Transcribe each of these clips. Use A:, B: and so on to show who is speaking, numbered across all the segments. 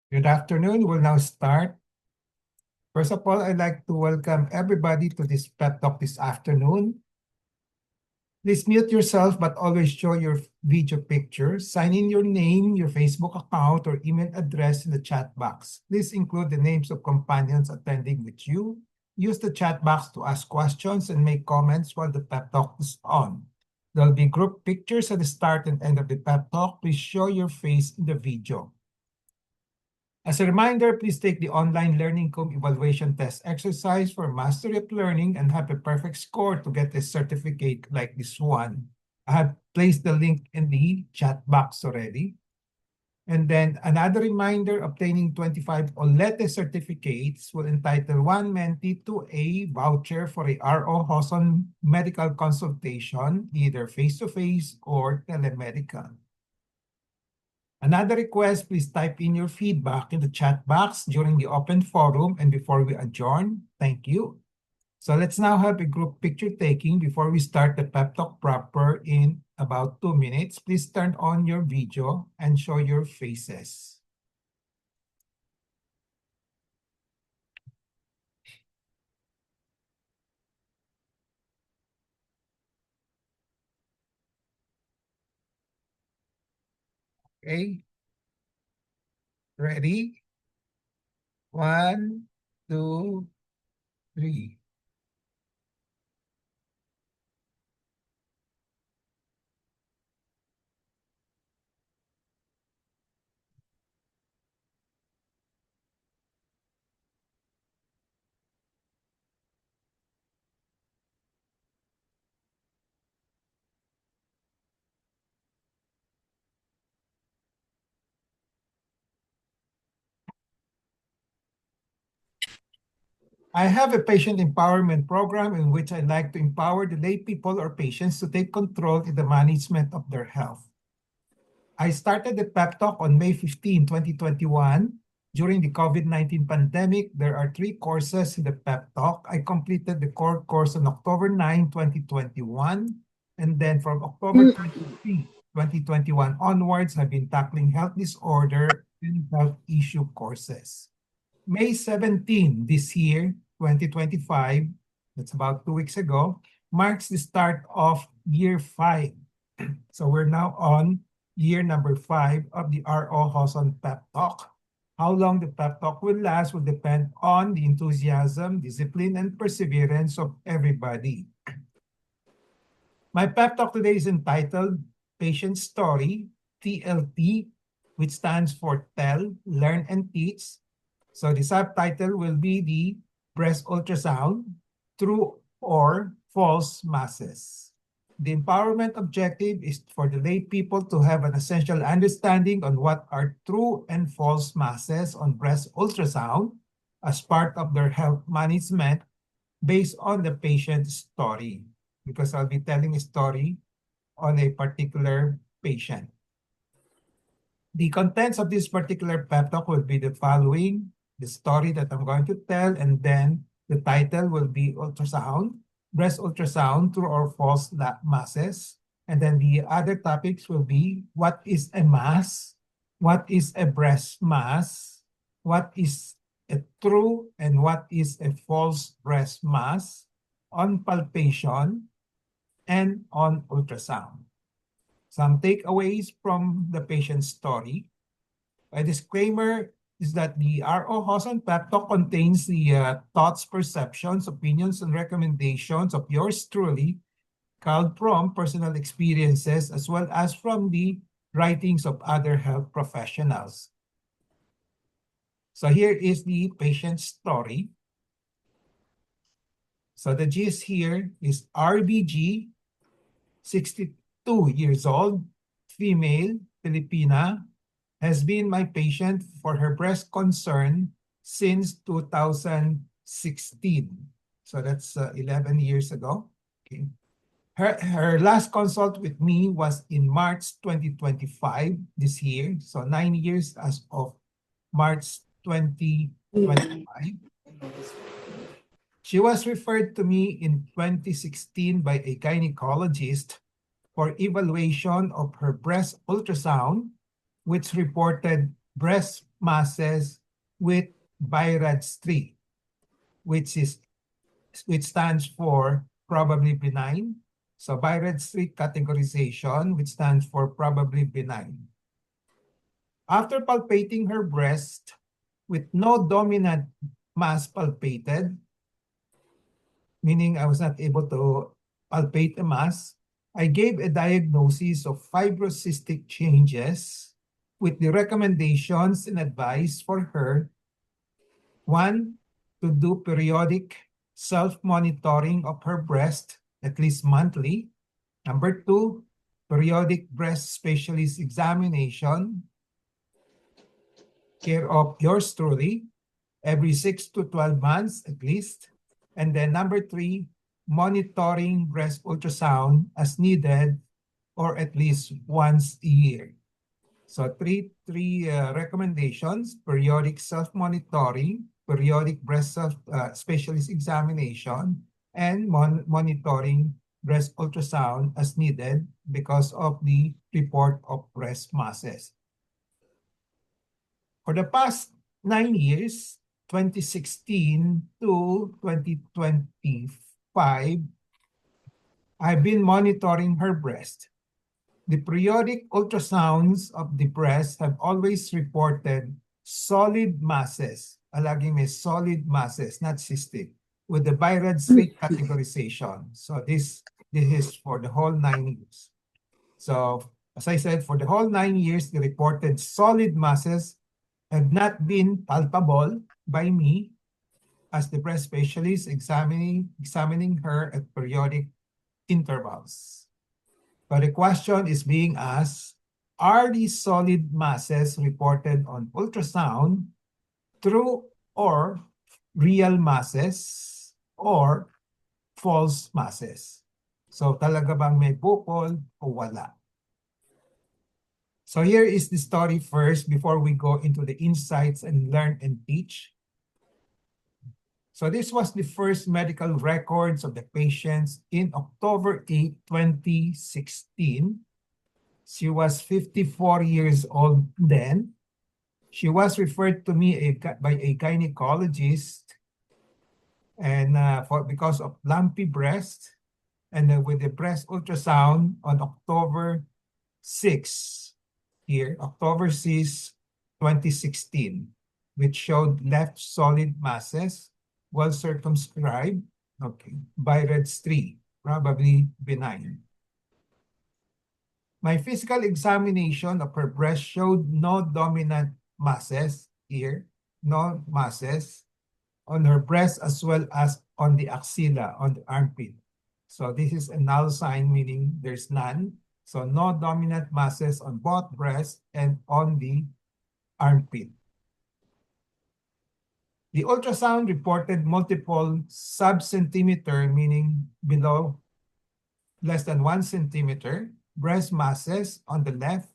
A: Good afternoon. We'll now start. First of all, I'd like to welcome everybody to this pep talk this afternoon. Please mute yourself, but always show your video picture. Sign in your name, your Facebook account, or email address in the chat box. Please include the names of companions attending with you. Use the chat box to ask questions and make comments while the pep talk is on. There'll be group pictures at the start and end of the pep talk. Please show your face in the video. As a reminder, please take the online Learning Comb evaluation test exercise for mastery of learning and have a perfect score to get a certificate like this one. I have placed the link in the chat box already. And then another reminder, obtaining 25 OLETE certificates will entitle one mentee to a voucher for a RO Hoson medical consultation, either face-to-face or telemedical. Another request, please type in your feedback in the chat box during the open forum and before we adjourn. Thank you. So let's now have a group picture taking before we start the pep talk proper in about 2 minutes. Please turn on your video and show your faces. Okay. Ready? 1, 2, 3. I have a patient empowerment program in which I like to empower the lay people or patients to take control in the management of their health. I started the pep talk on May 15, 2021. During the COVID-19 pandemic, there are 3 courses in the pep talk. I completed the core course on October 9, 2021. And then from October 23, 2021 onwards, I've been tackling health disorder and health issue courses. May 17 this year, 2025, that's about 2 weeks ago, marks the start of year 5. So we're now on year number 5 of the RO Hoson Pep Talk. How long the pep talk will last will depend on the enthusiasm, discipline, and perseverance of everybody. My pep talk today is entitled Patient Story, TLT, which stands for Tell, Learn, and Teach. So the subtitle will be the breast ultrasound, true or false masses. The empowerment objective is for the lay people to have an essential understanding on what are true and false masses on breast ultrasound as part of their health management based on the patient's story, because I'll be telling a story on a particular patient. The contents of this particular pep talk will be the following: the story that I'm going to tell, and then the title will be ultrasound, breast ultrasound, true or false masses. And then the other topics will be what is a mass, what is a breast mass, what is a true and what is a false breast mass, on palpation, and on ultrasound. Some takeaways from the patient's story. A disclaimer is that the RO Hoson Pep Talk contains the thoughts, perceptions, opinions, and recommendations of yours truly, called from personal experiences as well as from the writings of other health professionals. So here is the patient's story. So the gist here is RBG, 62 years old, female, Filipina, has been my patient for her breast concern since 2016. So that's 11 years ago. Okay. Her last consult with me was in March 2025, this year. So 9 years as of March 2025. She was referred to me in 2016 by a gynecologist for evaluation of her breast ultrasound, which reported breast masses with BI-RADS3, which stands for probably benign. So BI-RADS3 categorization, which stands for probably benign. After palpating her breast with no dominant mass palpated, meaning I was not able to palpate a mass, I gave a diagnosis of fibrocystic changes with the recommendations and advice for her. One, to do periodic self-monitoring of her breast, at least monthly. Number two, periodic breast specialist examination, care of yours truly, every 6 to 12 months at least. And then number three, monitoring breast ultrasound as needed or at least once a year. So three recommendations: periodic self-monitoring, periodic breast specialist examination, and monitoring breast ultrasound as needed because of the report of breast masses. For the past 9 years, 2016 to 2025, I've been monitoring her breast. The periodic ultrasounds of the breast have always reported solid masses, laging may solid masses, not cystic, with the BI-RADS3 categorization. So this is for the whole 9 years. So as I said, for the whole 9 years, the reported solid masses have not been palpable by me as the breast specialist examining her at periodic intervals. But the question is being asked, are these solid masses reported on ultrasound true or real masses or false masses? So talaga bang may bukol o wala? So here is the story first before we go into the insights and learn and teach. So this was the first medical records of the patients in October 8, 2016. She was 54 years old then. She was referred to me by a gynecologist and because of lumpy breast, and with the breast ultrasound on October 6, October 6, 2016, which showed left solid masses, well circumscribed, okay, BI-RADS3, probably benign. My physical examination of her breast showed no dominant masses here, no masses on her breast as well as on the axilla, on the armpit. So this is a null sign, meaning there's none. So no dominant masses on both breasts and on the armpit. The ultrasound reported multiple sub-centimeter, meaning below less than 1 centimeter, breast masses on the left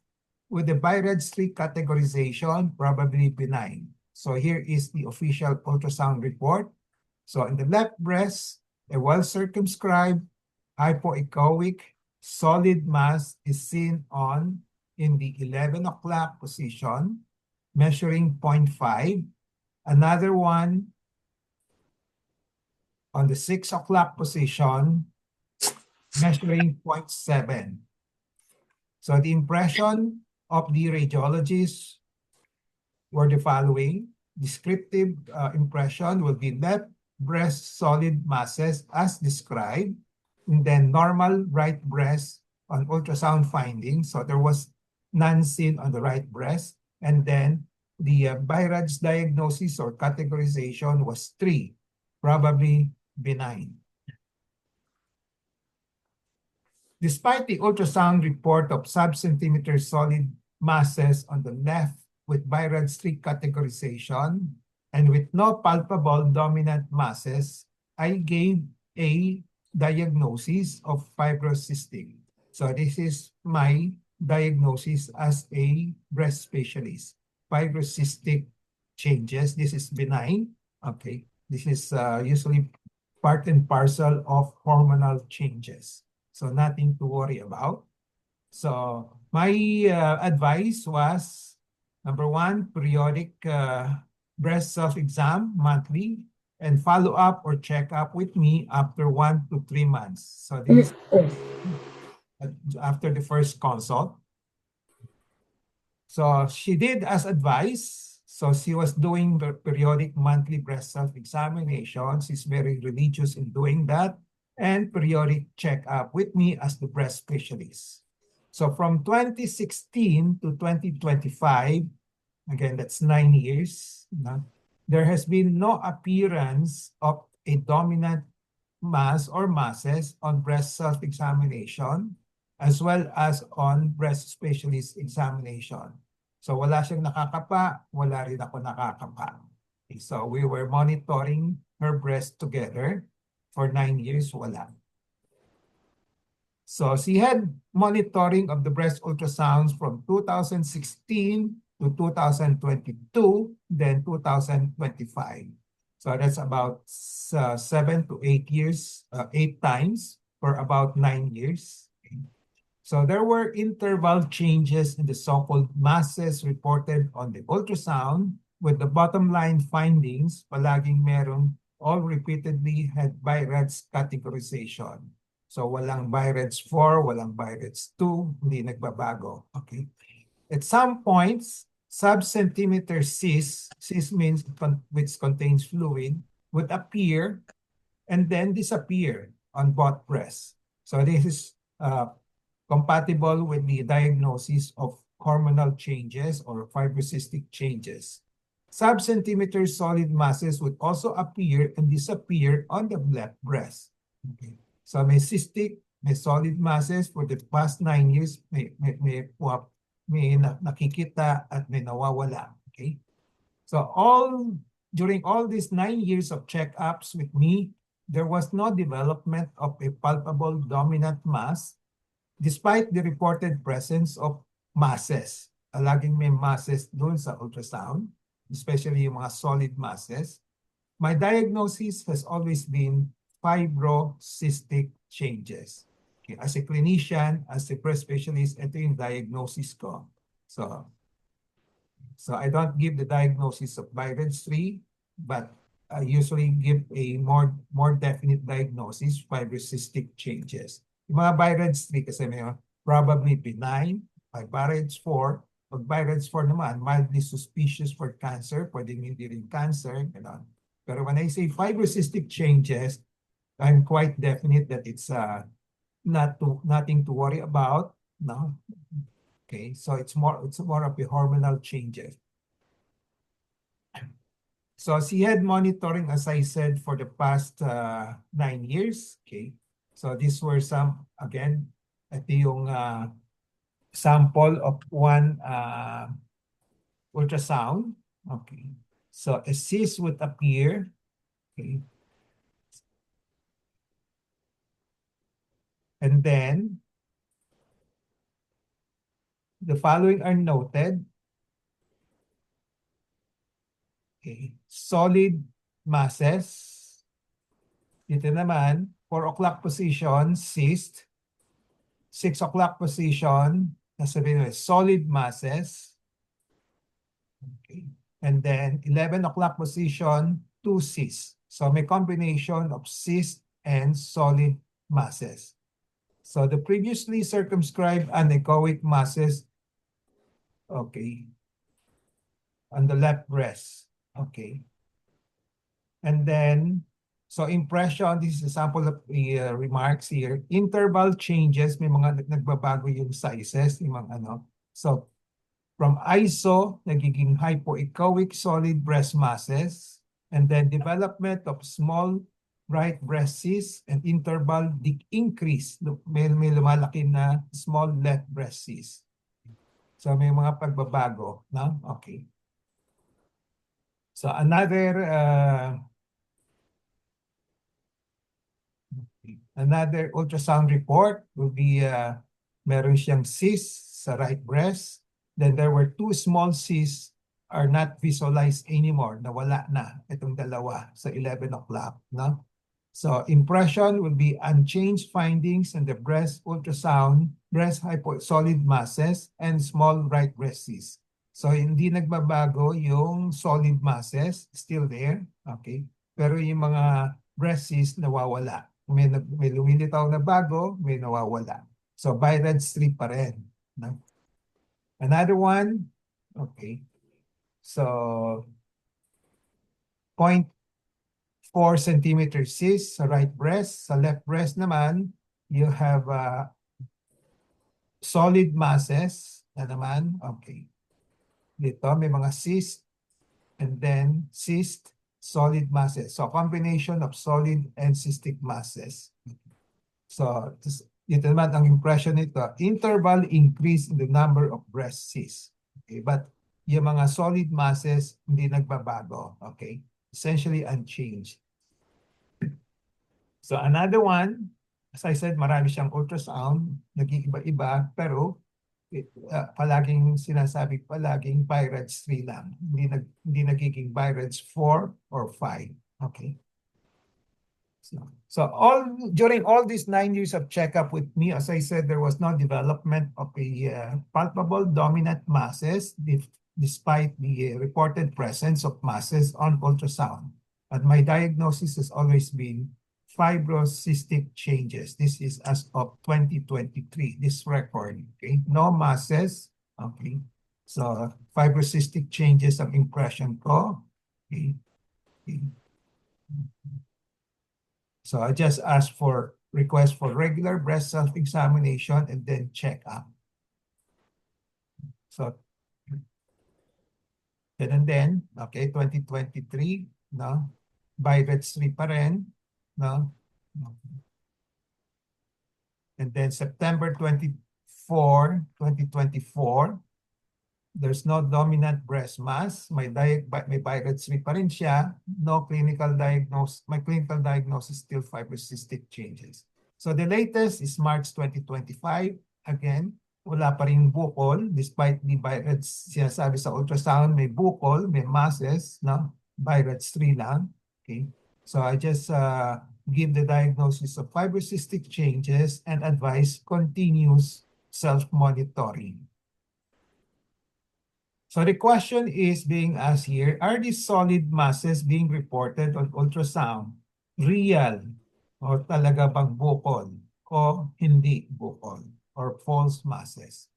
A: with the BI-RADS3 categorization, probably benign. So here is the official ultrasound report. So in the left breast, a well-circumscribed, hypoechoic, solid mass is seen in the 11 o'clock position, measuring 0.5. Another one on the 6 o'clock position, measuring 0.7. So the impression of the radiologists were the following. Descriptive impression will be left breast solid masses as described, and then normal right breast on ultrasound findings. So there was none seen on the right breast. And then the BI-RADS diagnosis or categorization was 3, probably benign. Despite the ultrasound report of sub-centimeter solid masses on the left with BI-RADS3 categorization and with no palpable dominant masses, I gave a diagnosis of fibrocystic. So this is my diagnosis as a breast specialist. Fibrocystic changes. This is benign. Okay. This is usually part and parcel of hormonal changes. So nothing to worry about. So my advice was Number one, periodic breast self-exam monthly and follow up or check up with me after 1 to 3 months. So this is after the first consult. So she did as advised. So she was doing the periodic monthly breast self-examination. She's very religious in doing that, and periodic checkup with me as the breast specialist. So from 2016 to 2025, again, that's 9 years, there has been no appearance of a dominant mass or masses on breast self-examination as well as on breast specialist examination. So wala siyang nakakapa, wala rin ako nakakapa. Okay, so we were monitoring her breast together for 9 years, wala. So she had monitoring of the breast ultrasounds from 2016 to 2022, then 2025. So that's about 7 to 8 years, 8 times for about 9 years. Okay. So there were interval changes in the so-called masses reported on the ultrasound, with the bottom line findings palaging meron all repeatedly had BI-RADS categorization. So walang BI-RADS 4, walang BI-RADS 2, hindi nagbabago. Okay. At some points, sub-centimeter cyst means which contains fluid, would appear and then disappear on both breasts. So this is compatible with the diagnosis of hormonal changes or fibrocystic changes. Sub-centimeter solid masses would also appear and disappear on the left breast. Okay. So may cystic, may solid masses for the past 9 years, may nakikita at may nawawala. Okay. So during all these 9 years of checkups with me, there was no development of a palpable dominant mass despite the reported presence of masses. Laging may masses dun sa ultrasound, especially yung mga solid masses. My diagnosis has always been fibrocystic changes. Okay. As a clinician, as a breast specialist, ito yung diagnosis ko. So I don't give the diagnosis of BI-RADS 3, but I usually give a more definite diagnosis, fibrocystic changes. Yung mga BI-RADS 3 kasi may probably benign, BI-RADS 4. Pag BI-RADS 4 naman, mildly suspicious for cancer, pwedeng hindi rin cancer, gano'n. Pero when I say fibrocystic changes, I'm quite definite that it's nothing to worry about, no? Okay, so it's more of a hormonal changes. So she had monitoring, as I said, for the past 9 years. Okay, so these were some, again, ito yung sample of one ultrasound. Okay, so a cyst would appear. Okay, and then the following are noted. Okay. Solid masses. Dito naman, 4 o'clock position, cyst. 6 o'clock position, nasabihin mo, solid masses. Okay. And then 11 o'clock position, 2 cysts. So may combination of cyst and solid masses. So the previously circumscribed anechoic masses, okay, on the left breast. Okay. And then, so impression, this is a sample of the remarks here. Interval changes, may mga nagbabago yung sizes, yung mga ano. So, from iso, nagiging hypoechoic solid breast masses, and then development of small right breast cysts and interval increase. May lumalaki na small left breast cysts. So, may mga pagbabago, no? Okay. So, another ultrasound report will be meron siyang cyst sa right breast. Then there were 2 small cysts are not visualized anymore. Nawala na itong dalawa sa 11 o'clock. No? So impression will be unchanged findings in the breast ultrasound, breast solid masses, and small right breast cysts. So, hindi nagbabago yung solid masses, still there, okay? Pero yung mga breast cysts nawawala. May lumilitaw na bago, may nawawala. So, Byrad's 3 pa rin. No? Another one, okay. So, 0.4 centimeter cyst sa right breast. Sa left breast naman, you have solid masses na naman, okay. Dito, may mga cyst and then cyst, solid masses. So, combination of solid and cystic masses. So, dito naman ang impression nito, interval increase in the number of breast cysts. Okay, but yung mga solid masses, hindi nagbabago. Okay, essentially unchanged. So, another one, as I said, marami siyang ultrasound, nag-iiba-iba, pero palaging sinasabi palaging Byrad's 3 lang. Hindi nagiging Byrad's 4 or 5. Okay. So during all these 9 years of checkup with me, as I said, there was no development of a palpable dominant masses despite the reported presence of masses on ultrasound. But my diagnosis has always been fibrocystic changes. This is as of 2023, this record, okay? No masses, okay? So, fibrocystic changes ang impression ko, okay? Okay. So, I just asked for request for regular breast self-examination and then check-up. So, and then, okay, 2023, no? Byrad's 3 pa rin, no? And then September 24, 2024, there's no dominant breast mass. May Byrad's 3 pa rin siya. No clinical diagnosis. My clinical diagnosis still fibrocystic changes. So the latest is March 2025. Again, wala pa rin bukol. Despite the Byrad's, sinasabi sa ultrasound, may bukol, may masses, no? Byrad's 3 lang. Okay. So I just give the diagnosis of fibrocystic changes and advise continuous self-monitoring. So the question is being asked here, are these solid masses being reported on ultrasound real o talaga bang bukol o hindi bukol or false masses?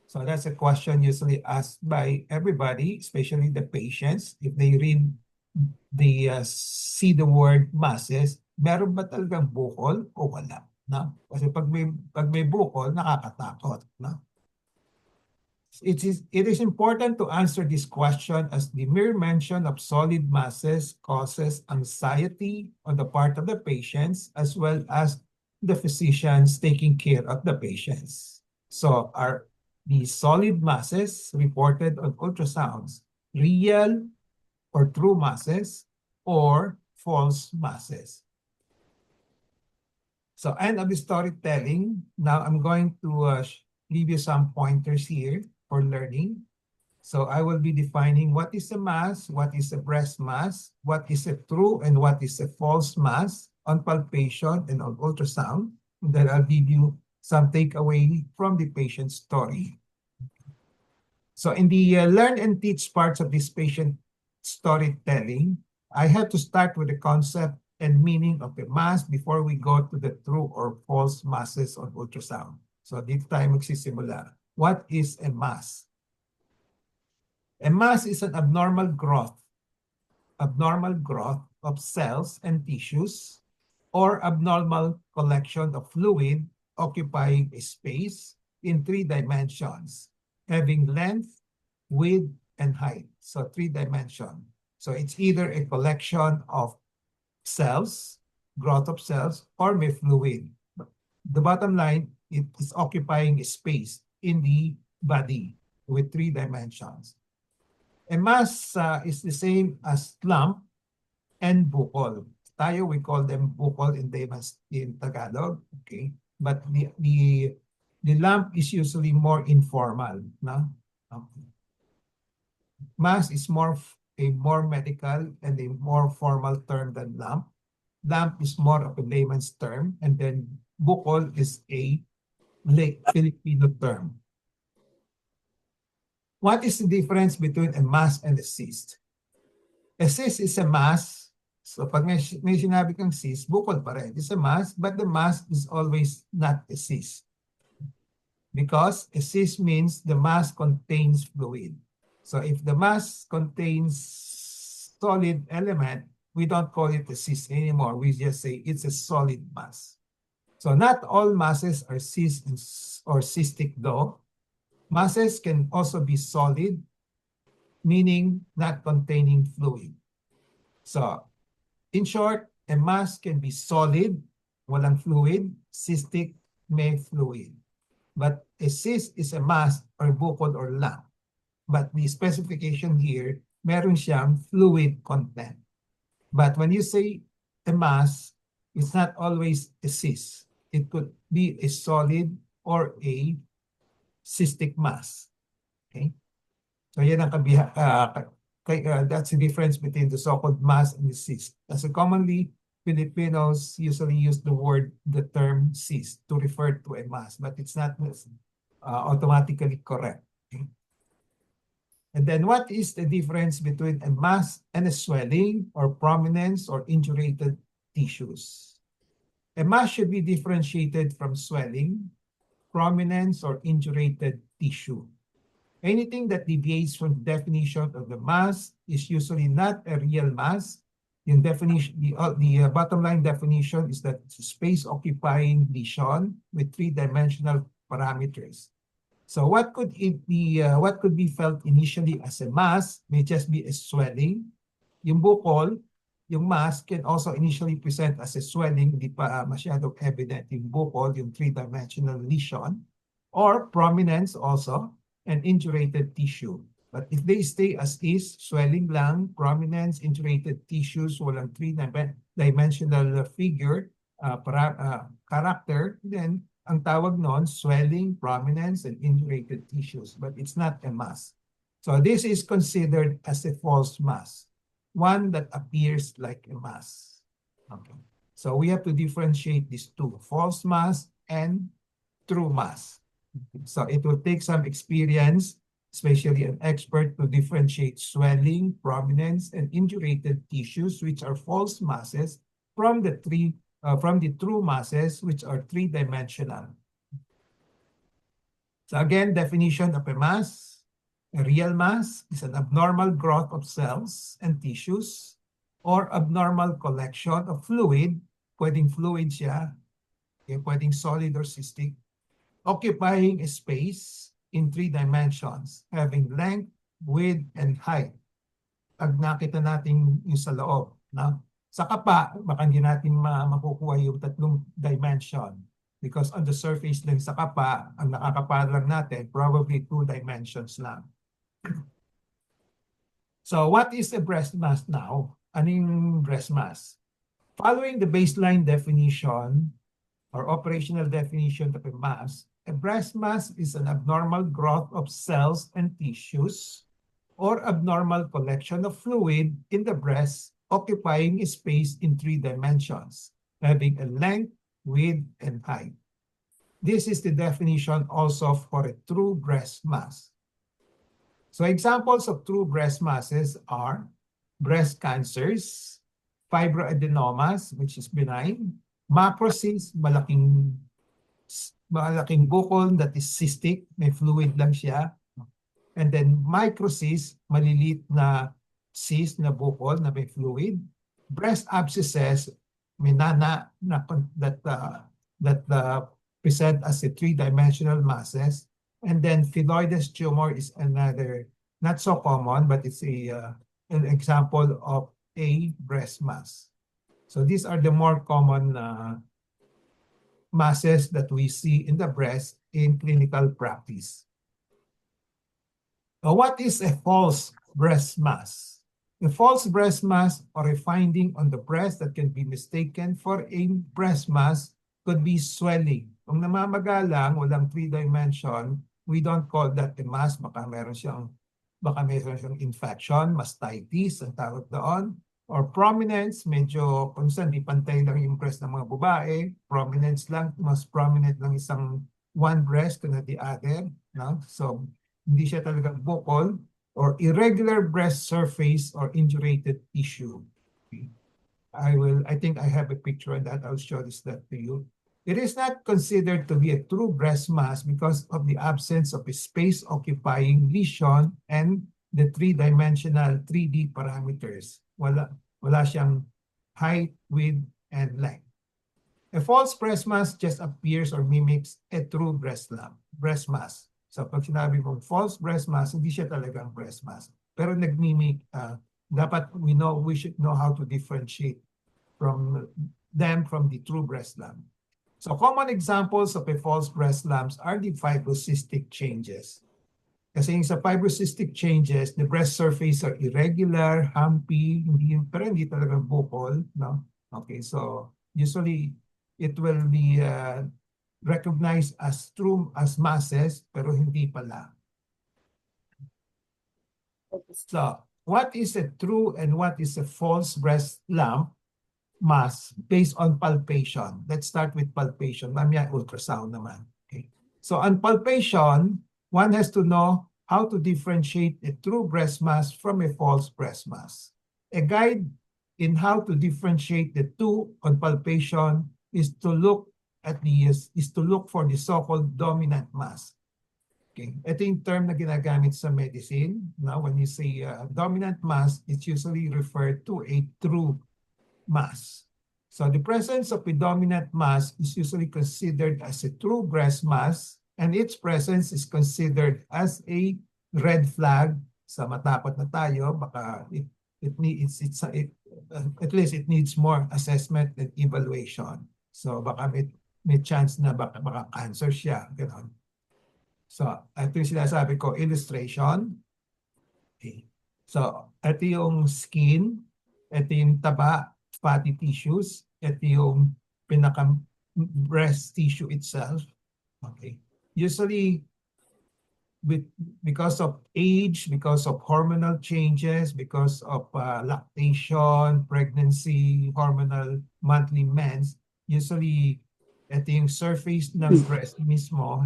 A: So that's a question usually asked by everybody, especially the patients. If they read see the word masses, meron ba talagang bukol o wala? No? Kasi pag may bukol, nakakatakot. No? It is important to answer this question as the mere mention of solid masses causes anxiety on the part of the patients as well as the physicians taking care of the patients. So are the solid masses reported on ultrasounds real or true masses or false masses? So end of the storytelling. Now I'm going to leave you some pointers here for learning. So I will be defining what is a mass, what is a breast mass, what is a true and what is a false mass on palpation and on ultrasound. And then I'll give you some takeaway from the patient's story. So in the learn and teach parts of this patient storytelling, I have to start with the concept and meaning of a mass before we go to the true or false masses on ultrasound. So dito tayo magsisimula. What is a mass? A mass is an abnormal growth of cells and tissues or abnormal collection of fluid occupying a space in 3 dimensions, having length, width, and height. So 3 dimensions. So it's either a collection of cells, growth of cells, or may fluid. The bottom line, it is occupying a space in the body with 3 dimensions. A mass is the same as lump and bukol. Tayo, we call them bukol in Tagalog, okay? But the lump is usually more informal, no? Okay. Mass is a more medical and a more formal term than lump. Lump is more of a layman's term, and then bukol is a Filipino term. What is the difference between a mass and a cyst? A cyst is a mass. So pag may sinabi kang cyst, bukol pa rin. It's a mass, but the mass is always not a cyst. Because a cyst means the mass contains fluid. So if the mass contains solid element, we don't call it a cyst anymore. We just say it's a solid mass. So not all masses are cysts or cystic though. Masses can also be solid, meaning not containing fluid. So in short, a mass can be solid, walang fluid, cystic, may fluid. But a cyst is a mass or bukol or lump. But the specification here, meron siyang fluid content. But when you say a mass, it's not always a cyst. It could be a solid or a cystic mass. Okay? So yan ang that's the difference between the so-called mass and the cyst. As commonly, Filipinos usually use the term cyst to refer to a mass, but it's not automatically correct. Okay? And then what is the difference between a mass and a swelling or prominence or indurated tissues? A mass should be differentiated from swelling, prominence, or indurated tissue. Anything that deviates from the definition of the mass is usually not a real mass. In definition, the bottom line definition is that it's a space-occupying lesion with three-dimensional parameters. So what could be felt initially as a mass may just be a swelling. Yung bukol, yung mass can also initially present as a swelling, hindi pa masyadong evident yung bukol, yung three-dimensional lesion, or prominence also, and indurated tissue. But if they stay as is, swelling lang, prominence, indurated tissues, walang three-dimensional figure, character, then ang tawag nun, swelling, prominence, and indurated tissues. But it's not a mass. So this is considered as a false mass, one that appears like a mass. Okay. So we have to differentiate these two, false mass and true mass. So it will take some experience, especially an expert, to differentiate swelling, prominence, and indurated tissues, which are false masses, from the true masses, which are three-dimensional. So again, definition of a mass. A real mass is an abnormal growth of cells and tissues or abnormal collection of fluid, pwedeng fluid siya, okay, pwedeng solid or cystic, occupying a space in three dimensions, having length, width, and height. Pag nakita natin yung sa loob, no? Sa kapa, baka hindi natin makukuha yung tatlong dimension because on the surface lang sa kapa, ang nakakapa lang natin, probably 2 dimensions lang. So what is a breast mass now? Anong breast mass? Following the baseline definition or operational definition of a mass, a breast mass is an abnormal growth of cells and tissues or abnormal collection of fluid in the breast occupying a space in 3 dimensions, having a length, width, and height. This is the definition also for a true breast mass. So examples of true breast masses are breast cancers, fibroadenomas, which is benign, macrocysts, malaking bukol that is cystic, may fluid lang siya. And then microcysts, malilit na cyst na bukol na may fluid. Breast abscesses, may nana na that present as a 3-dimensional masses. And then phylloides tumor is another, not so common, but it's an example of a breast mass. So these are the more common masses that we see in the breast in clinical practice. What is a false breast mass? A false breast mass or a finding on the breast that can be mistaken for a breast mass could be swelling. Kung namamaga lang, walang 3-dimension, we don't call that a mass. Baka meron siyang infection, mastitis, ang tawag doon. Or prominence, medyo kung di pantay lang yung breast ng mga babae. Prominence lang, mas prominent lang one breast to the other. No? So hindi siya talagang buccal, or irregular breast surface or indurated tissue. Okay. I think I have a picture of that. I'll show that to you. It is not considered to be a true breast mass because of the absence of a space-occupying lesion and the three-dimensional 3D parameters. Wala siyang height, width, and length. A false breast mass just appears or mimics a true breast mass. So pag sinabi mong false breast mass, hindi siya talagang breast mass. Pero nagmimic, dapat we should know how to differentiate from them from the true breast lump. So common examples of a false breast lumps are the fibrocystic changes. Kasi sa fibrocystic changes, the breast surface are irregular, humpy, pero hindi talagang buccal, no? Okay, so usually it will be recognized as true as masses, pero hindi pala. So, what is a true and what is a false breast lump mass based on palpation? Let's start with palpation. Mamaya ultrasound naman. Okay. So, on palpation, one has to know how to differentiate a true breast mass from a false breast mass. A guide in how to differentiate the two on palpation is to look for the so-called dominant mass. Okay. Ito yung term na ginagamit sa medicine. Now, when you say dominant mass, it's usually referred to a true mass. So the presence of a dominant mass is usually considered as a true breast mass, and its presence is considered as a red flag. Sa matakot na tayo, baka at least it needs more assessment and evaluation. So baka may chance na baka cancer siya. Gano'n. So ito yung sinasabi ko, illustration. Okay. So ito yung skin, ito yung taba, fatty tissues, ito yung pinaka-breast tissue itself. Okay. Usually, because of age, because of hormonal changes, because of lactation, pregnancy, hormonal monthly mens, usually, ito yung surface ng breast mismo,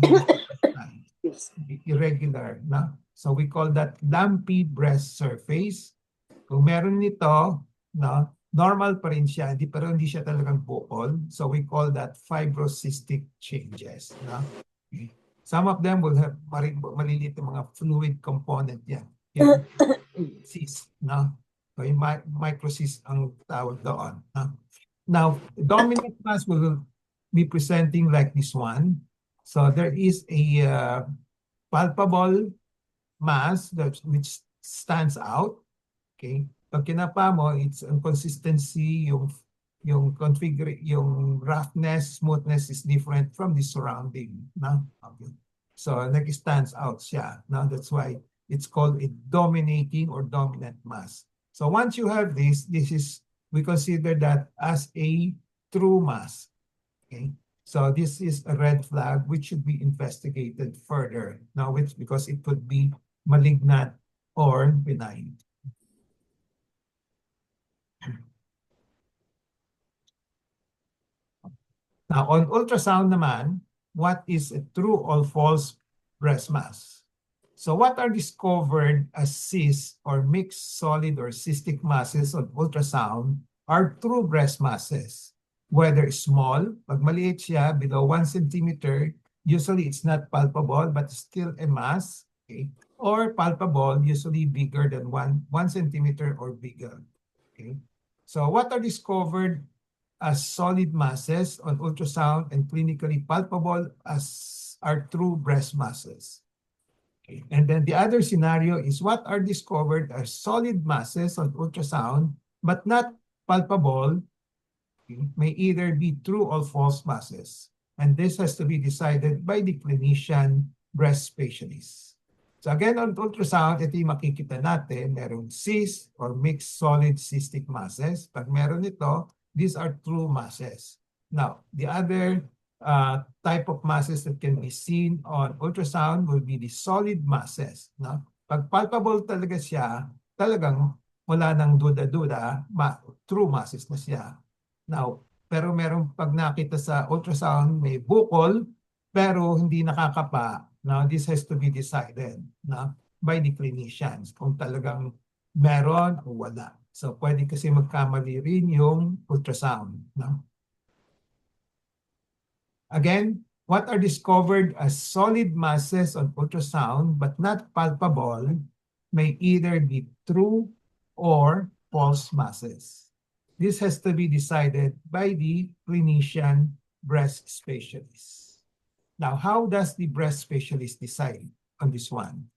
A: irregular. Na? So we call that lumpy breast surface. Kung meron nito, no, normal pa rin siya, pero hindi siya talagang buccal. So we call that fibrocystic changes. No? Okay. Some of them will have maliliit na mga fluid component yan. Yung cyst. No? So yung microcyst ang tawag doon. No? Now, dominant mass will be presenting like this one. So there is a palpable mass which stands out. Okay? Pag kinapa mo, it's ang consistency, yung roughness, smoothness is different from the surrounding. No? Okay. So nag-stands out siya. No? That's why it's called a dominating or dominant mass. So once you have this, we consider that as a true mass. Okay. So this is a red flag which should be investigated further. Now, because it could be malignant or benign. Now, on ultrasound naman, what is a true or false breast mass? So what are discovered as cysts or mixed solid or cystic masses on ultrasound are true breast masses. Whether small, pag maliit siya, below 1 centimeter, usually it's not palpable but still a mass. Okay? Or palpable, usually bigger than 1 centimeter or bigger. Okay? So what are discovered as solid masses on ultrasound and clinically palpable as are true breast masses. Okay. And then the other scenario is what are discovered as solid masses on ultrasound but not palpable, okay, may either be true or false masses. And this has to be decided by the clinician breast specialist. So again, on ultrasound, ito yung makikita natin, merong cyst or mixed solid cystic masses. Pag meron ito, these are true masses. Now, the other type of masses that can be seen on ultrasound will be the solid masses. No? Pag palpable talaga siya, talagang wala nang duda-duda, true masses na siya. Now, pero merong pag nakita sa ultrasound, may buccal, pero hindi nakakapa, Now, this has to be decided by the clinicians kung talagang meron o wala. So, pwede kasi magkamali rin yung ultrasound. No? Again, what are discovered as solid masses on ultrasound but not palpable may either be true or false masses. This has to be decided by the clinician breast specialist. Now, how does the breast specialist decide on this one?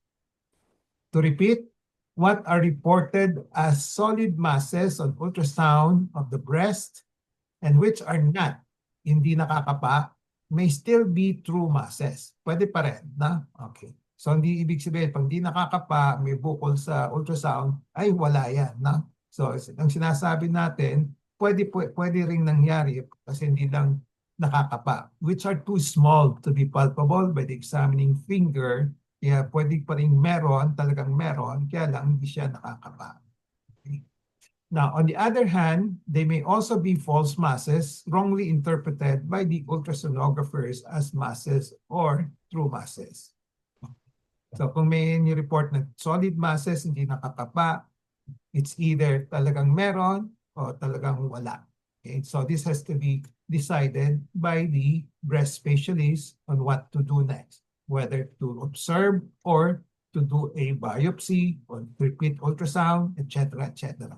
A: To repeat, what are reported as solid masses on ultrasound of the breast and which are not, hindi nakakapa, may still be true masses. Pwede pa rin, na? Okay. So, hindi ibig sabihin, pag hindi nakakapa, may bukol sa ultrasound, ay wala yan, na? So, ang sinasabi natin, pwede ring nangyari kasi hindi lang nakakapa, which are too small to be palpable by the examining finger. Kaya pwede pa rin meron, talagang meron, kaya lang hindi siya nakakapa. Okay. Now, on the other hand, they may also be false masses wrongly interpreted by the ultrasonographers as masses or true masses. So kung may ni-report na solid masses, hindi nakakapa, it's either talagang meron o talagang wala. Okay? So this has to be decided by the breast specialist on what to do next, whether to observe or to do a biopsy or repeat ultrasound, etc., etc.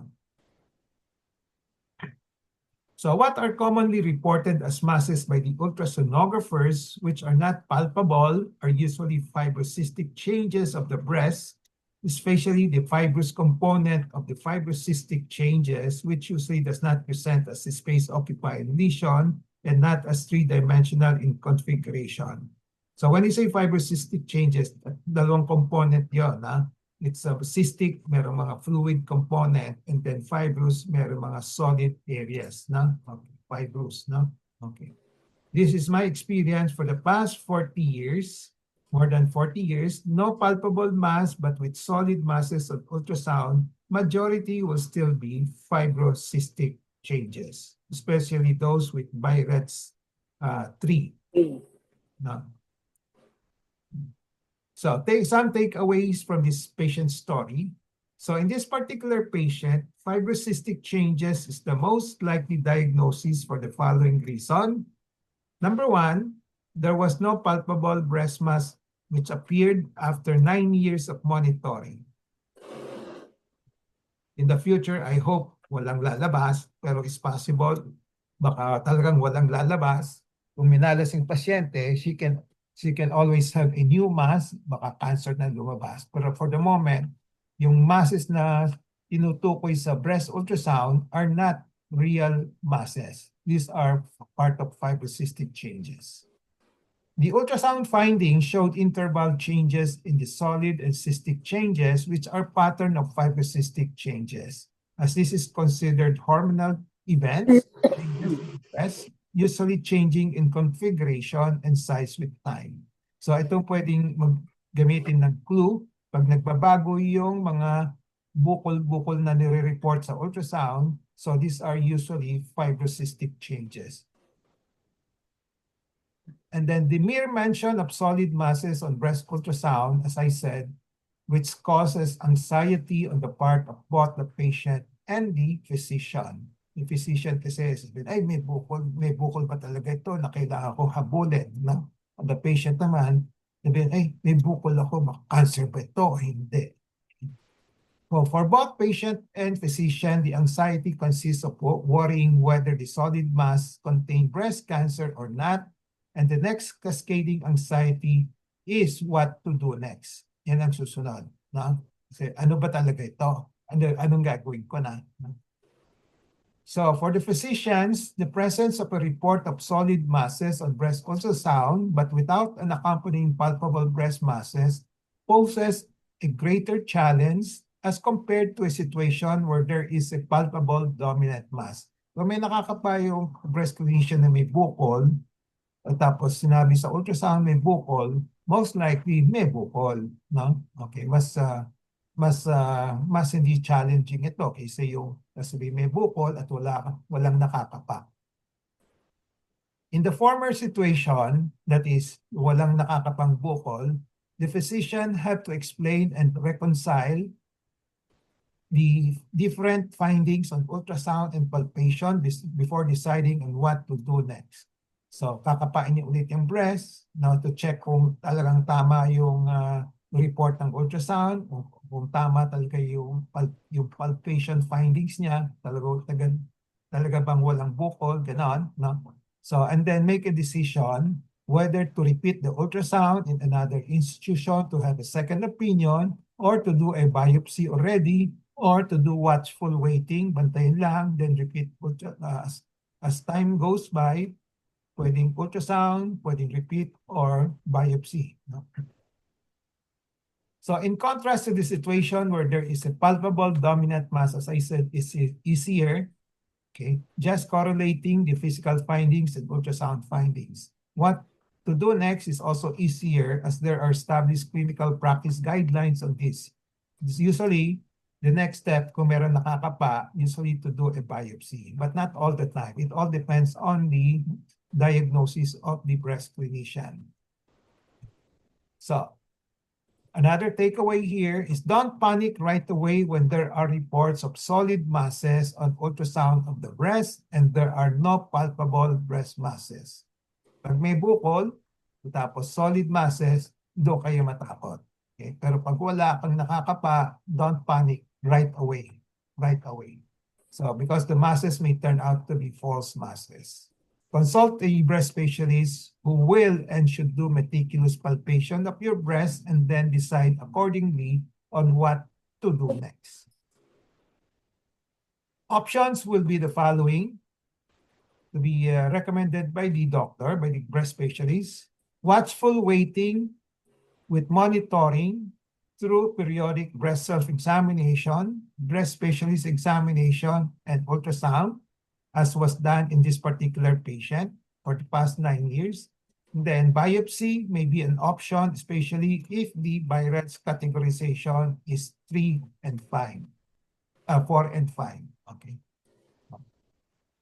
A: So what are commonly reported as masses by the ultrasonographers, which are not palpable, are usually fibrocystic changes of the breast, especially the fibrous component of the fibrocystic changes, which usually does not present as a space-occupied lesion and not as three-dimensional in configuration. So when you say fibrocystic changes, dalawang component yun, it's a cystic, merong mga fluid component, and then fibrous, merong mga solid areas, na? Okay. Fibrous, no? Okay. This is my experience for the past 40 years, more than 40 years, no palpable mass, but with solid masses of ultrasound, majority will still be fibrocystic changes, especially those with BI-RADS 3. No? So some takeaways from this patient story. So in this particular patient, fibrocystic changes is the most likely diagnosis for the following reason. Number one, there was no palpable breast mass which appeared after 9 years of monitoring. In the future, I hope walang lalabas, pero it's possible, baka talagang walang lalabas. Kung minalas yung pasyente, she can always have a new mass, baka cancer na lumabas. Pero for the moment, yung masses na tinutukoy sa breast ultrasound are not real masses. These are part of fibrocystic changes. The ultrasound findings showed interval changes in the solid and cystic changes, which are pattern of fibrocystic changes. As this is considered hormonal events, changes in breast, usually changing in configuration and size with time. So ito pwedeng gamitin ng clue. Pag nagbabago yung mga bukol-bukol na nire-report sa ultrasound, so these are usually fibrocystic changes. And then the mere mention of solid masses on breast ultrasound, as I said, which causes anxiety on the part of both the patient and the physician. The physician kasi sabihin, ay may bukol ba talaga ito na kailangan ko habulin. No? The patient naman, sabihin, ay may bukol ako, cancer ba ito? Hindi. So for both patient and physician, the anxiety consists of worrying whether the solid mass contain breast cancer or not. And the next cascading anxiety is what to do next. Yan ang susunod. No? Kasi ano ba talaga ito? Anong gagawin ko na? No? So for the physicians, the presence of a report of solid masses on breast ultrasound, but without an accompanying palpable breast masses, poses a greater challenge as compared to a situation where there is a palpable dominant mass. Kung may nakakapa yung breast clinician na may bukol, at tapos sinabi sa ultrasound may bukol, most likely may bukol, no? Okay, mas hindi challenging ito kaysa yung sabi may bukol at walang nakakapa. In the former situation, that is, walang nakakapangbukol, the physician had to explain and reconcile the different findings on ultrasound and palpation before deciding on what to do next. So, kakapain niyo ulit yung breast now to check kung talagang tama yung report ng ultrasound, kung tama talaga yung palpation findings niya, talaga bang walang bukol, ganon, no? So, and then make a decision whether to repeat the ultrasound in another institution to have a second opinion or to do a biopsy already or to do watchful waiting, bantayin lang, then repeat as time goes by, pwedeng ultrasound, pwedeng repeat, or biopsy. No? So in contrast to the situation where there is a palpable dominant mass, as I said, is easier, okay, just correlating the physical findings and ultrasound findings. What to do next is also easier as there are established clinical practice guidelines on this. It's usually the next step, kung meron nakakapa, usually to do a biopsy, but not all the time. It all depends on the diagnosis of the breast clinician. So, another takeaway here is don't panic right away when there are reports of solid masses on ultrasound of the breast and there are no palpable breast masses. Pag may bukol, tapos solid masses, doon kayo matakot. Okay? Pero pag wala kang nakakapa, don't panic right away. Right away. So, because the masses may turn out to be false masses. Consult a breast specialist who will and should do meticulous palpation of your breast and then decide accordingly on what to do next. Options will be the following to be recommended by the doctor, by the breast specialist. Watchful waiting with monitoring through periodic breast self-examination, breast specialist examination, and ultrasound, as was done in this particular patient for the past 9 years. And then biopsy may be an option, especially if the BI-RADS categorization is 3 and 5, 4 and 5. Okay.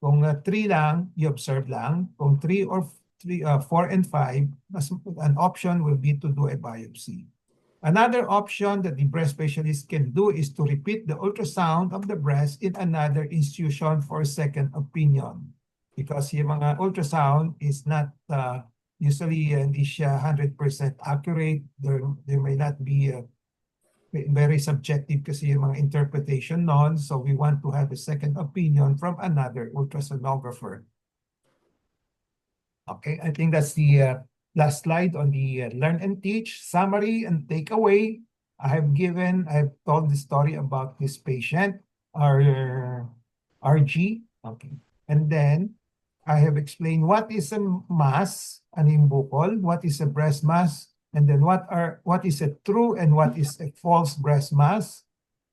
A: Kung 3 lang, you observe lang. Kung 3 or 4 and 5, an option will be to do a biopsy. Another option that the breast specialist can do is to repeat the ultrasound of the breast in another institution for a second opinion. Because yung mga ultrasound is not usually hindi siya 100% accurate. There may not be very subjective kasi yung mga interpretation nun. So we want to have a second opinion from another ultrasonographer. Okay, I think that's the last slide on the learn and teach summary and takeaway. I've told the story about this patient, our RG. Okay, and then I have explained what is a mass, an bukol, what is a breast mass, and then what is a true and what is a false breast mass,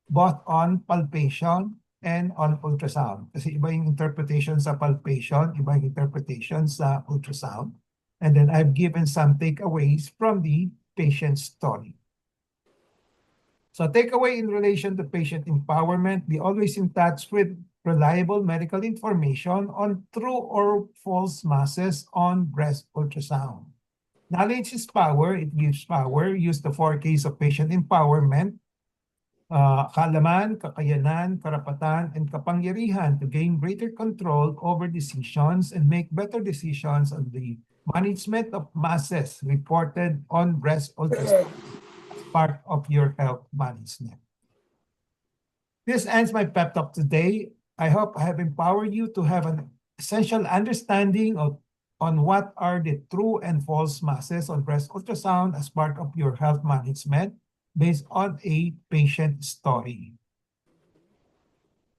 A: both on palpation and on ultrasound. Kasi iba yung interpretation sa palpation, iba yung interpretation sa ultrasound. And then I've given some takeaways from the patient story. So takeaway in relation to patient empowerment, be always in touch with reliable medical information on true or false masses on breast ultrasound. Knowledge is power, it gives power. Use the 4 Ks of patient empowerment. Kaalaman, kakayanan, karapatan, and kapangyarihan to gain greater control over decisions and make better decisions on the management of masses reported on breast ultrasound as part of your health management. This ends my pep talk today. I hope I have empowered you to have an essential understanding on what are the true and false masses on breast ultrasound as part of your health management based on a patient story.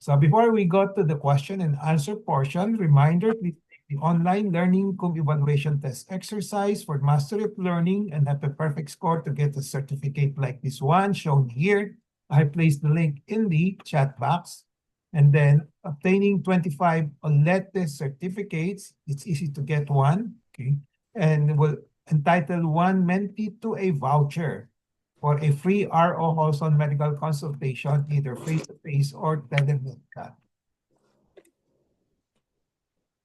A: So before we go to the question and answer portion, reminder, please take the online learning cum evaluation test exercise for mastery of learning and have a perfect score to get a certificate like this one shown here. I placed the link in the chat box. And then obtaining 25 OLETE certificates, it's easy to get one, okay? And will entitle one mentee to a voucher for a free RO Holson medical consultation, either face-to-face or telemedical.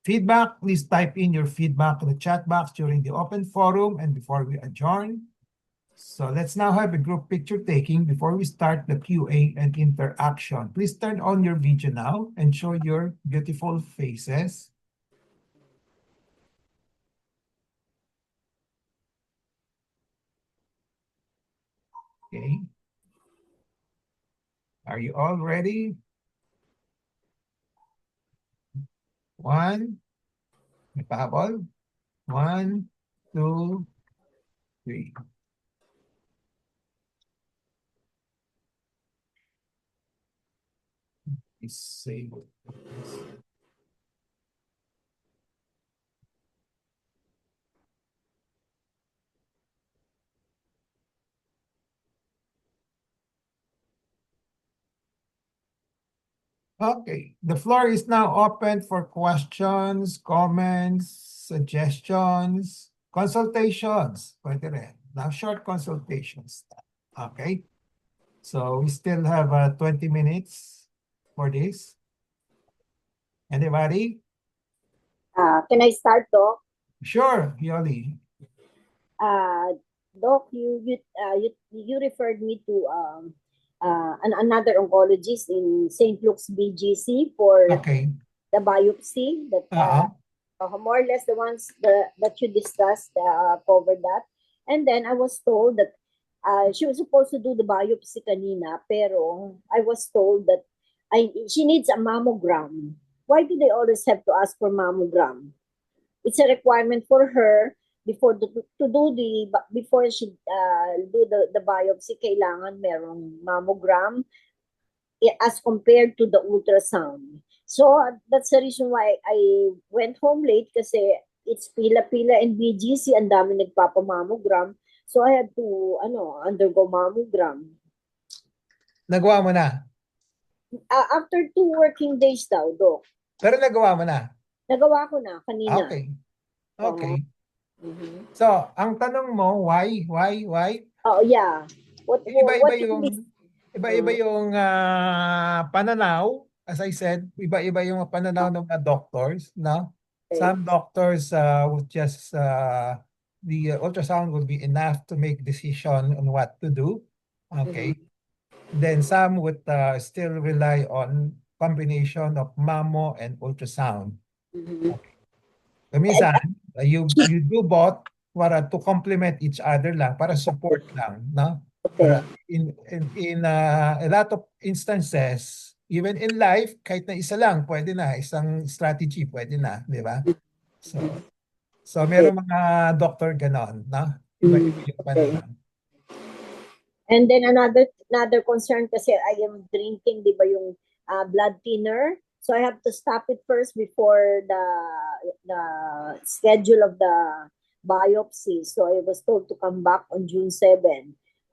A: Feedback, please type in your feedback in the chat box during the open forum and before we adjourn. So let's now have a group picture taking before we start the QA and interaction. Please turn on your video now and show your beautiful faces. Okay. Are you all ready? One, may pahabol. 1, 2, 3. Disable. Okay, the floor is now open for questions, comments, suggestions, consultations. Pwede rin. Now, short consultations. Okay, so we still have 20 minutes for this. Anybody?
B: Can I start, Doc?
A: Sure, Yoli.
B: Doc, you referred me to another oncologist in St. Luke's BGC for
A: Okay.
B: the biopsy that more or less the ones that you discussed covered that. And then I was told that she was supposed to do the biopsy kanina, pero I was told that she needs a mammogram. Why do they always have to ask for mammogram? It's a requirement for her before before she do the biopsy, kailangan merong mammogram as compared to the ultrasound. So that's the reason why I went home late kasi it's pila-pila and BGC, ang dami nagpapamammogram. So I had to undergo mammogram.
A: Nagawa mo na?
B: After 2 working days daw, Doc.
A: Pero nagawa mo na?
B: Nagawa ko na kanina.
A: Okay. Okay. So, ang tanong mo, why?
B: Oh, yeah.
A: Iba-iba yung pananaw. As I said, iba-iba yung pananaw ng mga doctors, no?
B: Okay.
A: Some doctors would just the ultrasound would be enough to make decision on what to do. Okay. Then some would still rely on combination of mammo and ultrasound. Okay. Minsan, you do both para to complement each other lang, para support lang, no?
B: Okay.
A: In a lot of instances, even in life, kahit na isa lang, pwede na. Isang strategy, pwede na, di ba? So meron mga doctor ganon, no? Iba-iba yung pananaw.
B: And then another concern kasi I am drinking, di ba, yung blood thinner. So I have to stop it first before the schedule of the biopsy. So I was told to come back on June 7.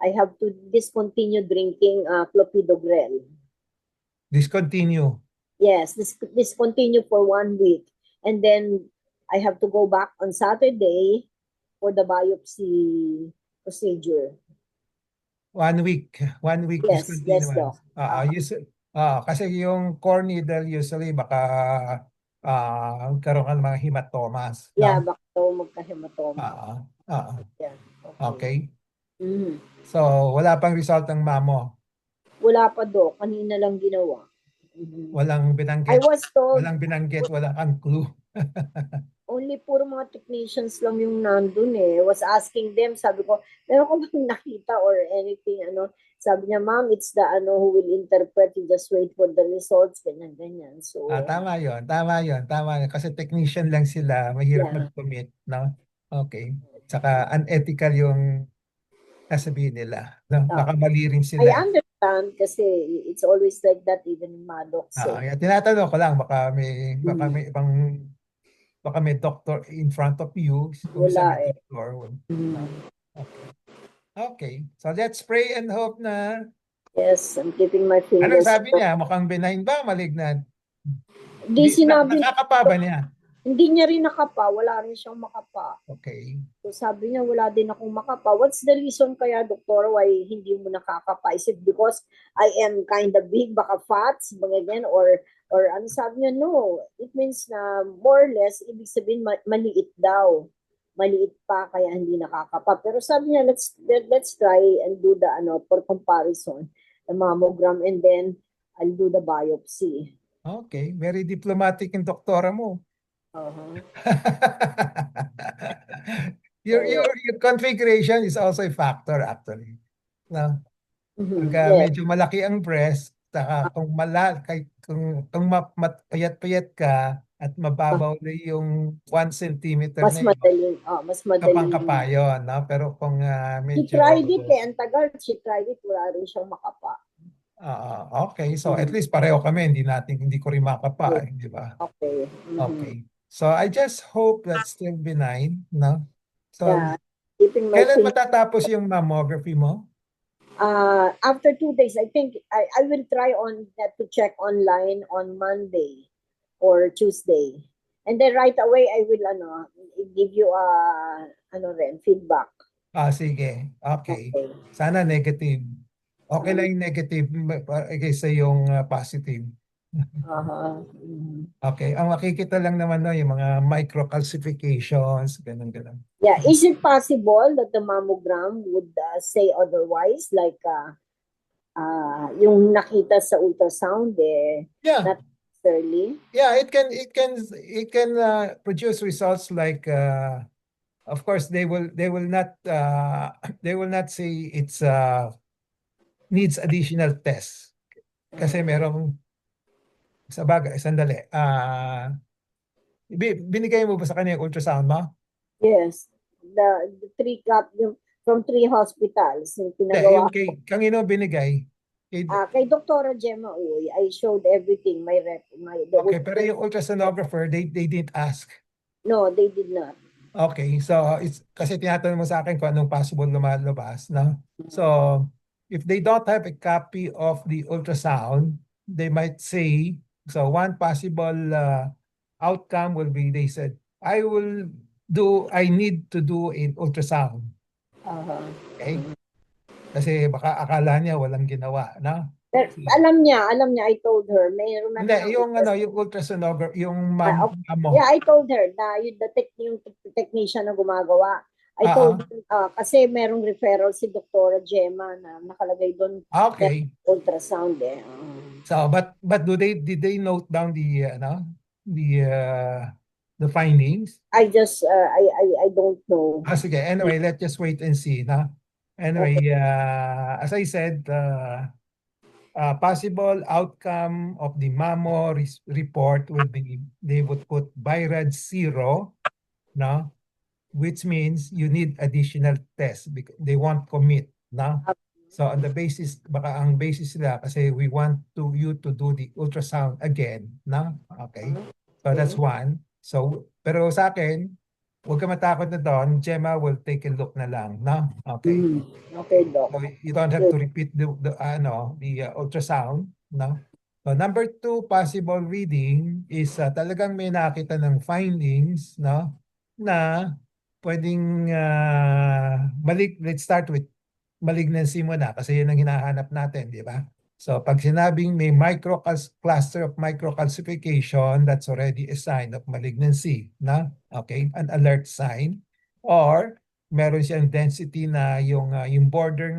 B: I have to discontinue drinking clopidogrel.
A: Discontinue?
B: Yes, discontinue for 1 week. And then I have to go back on Saturday for the biopsy procedure.
A: 1 week. 1 week
B: Yes,
A: discontinuance. Kasi yung core needle usually baka karoon ka ng mga hematomas.
B: Yeah,
A: no?
B: baka magka-hematoma.
A: Yeah. Okay.
B: Mm.
A: So, wala pang result ng mammo?
B: Wala pa, Doc. Kanina lang ginawa.
A: Walang binanggit?
B: I was told,
A: walang binanggit, wala kang clue?
B: only puro mga technicians lang yung nandun eh. I was asking them, sabi ko, meron ko bang nakita or anything, Sabi niya, ma'am, it's the who will interpret, you just wait for the results, ganyan. So,
A: tama yun. Kasi technician lang sila, mahirap mag-commit, no? Okay. Saka unethical yung sasabihin nila. No? Baka mali rin sila.
B: I understand kasi it's always like that even in Maddox.
A: Tinatanong ko lang, baka may ibang, baka may doctor in front of you.
B: Wala eh.
A: Okay. So let's pray and hope na.
B: Yes, I'm keeping my fingers.
A: Anong sabi niya? Mukhang benign ba? Malignant?
B: Nakapa
A: ba niya?
B: Hindi niya rin nakapa. Wala rin siyang makapa.
A: Okay.
B: So sabi niya, wala din akong makapa. What's the reason kaya, Doktor, why hindi mo nakakapa? Is it because I am kind of big, baka fats, ganyan, or Or ano sabi niya, no, it means na more or less, ibig sabihin maliit daw. Maliit pa, kaya hindi nakakapa. Pero sabi niya, let's try and do the, for comparison, the mammogram, and then I'll do the biopsy.
A: Okay, very diplomatic yung doktora mo.
B: Uh-huh.
A: Your configuration is also a factor actually. No? Pag
B: Yes.
A: medyo malaki ang breast, saka kung payat-payat ka at mababaw na yung 1 centimeter
B: Mas
A: na yun,
B: madaling, mas madaling.
A: kapang-kapa yun, no? Pero kung
B: She
A: medyo
B: tried it ang tagal, she tried it, wala rin siyang makapa.
A: okay, so at least pareho kami, hindi ko rin makapa,
B: Yes.
A: di ba?
B: Okay.
A: Okay. So I just hope that's still benign, no? So
B: Yeah. Keeping my
A: kailan
B: finger.
A: matatapos yung mammography mo?
B: After 2 days, I think I will try to check online on Monday or Tuesday. And then right away, I will give you feedback.
A: Sige. Okay.
B: Okay.
A: Sana negative. Okay lang yung negative kaysa yung positive.
B: Uh-huh.
A: Okay. Ang makikita lang naman no, yung mga microcalcifications, ganun.
B: Yeah. Is it possible that the mammogram would say otherwise? Like, yung nakita sa ultrasound,
A: Yeah.
B: not necessarily?
A: Yeah, it can produce results like of course they will not say it's needs additional tests. Kasi merong sa bagay, sandali. Binigay mo ba sa kanya yung ultrasound mo?
B: Yes. The 3 cup from 3 hospitals yung pinagawa.
A: Yung kanino binigay?
B: Kay Dr. Gemma Uy, I showed everything.
A: Okay, pero yung ultrasonographer, they didn't ask.
B: No, they did not.
A: Okay, so it's kasi tinatanong mo sa akin kung anong possible lumalabas, no? So, if they don't have a copy of the ultrasound, they might say, so one possible outcome will be, they said, I need to do an ultrasound.
B: Uh-huh.
A: Okay? Kasi baka akala niya walang ginawa, no?
B: Pero alam niya, I told her, mayroon na
A: Hindi, yung ultrasonographer, yung ma'am mo.
B: Yeah, I told her na yung technician na gumagawa. I told her, kasi merong referral si Dr. Gemma na nakalagay doon.
A: Okay.
B: Ultrasound
A: So, but did they note down the findings?
B: I don't know.
A: Sige, anyway, let's just wait and see, no? Anyway, as I said, possible outcome of the mammo report will be, they would put BI-RADS 0, no? Which means you need additional tests because they won't commit, no? So on the basis, baka ang basis nila kasi we want you to do the ultrasound again, no? Okay. So that's one. So, pero sa akin, huwag ka matakot na doon. Gemma will take a look na lang, no? Okay.
B: Okay, Doc.
A: So you don't have to repeat the ultrasound, no? So number 2 possible reading is talagang may nakita ng findings, no? Na pwedeng let's start with malignancy muna kasi yun ang hinahanap natin, di ba? So pag sinabing may cluster of microcalcification, that's already a sign of malignancy, na? Okay, an alert sign. Or meron siyang density na yung border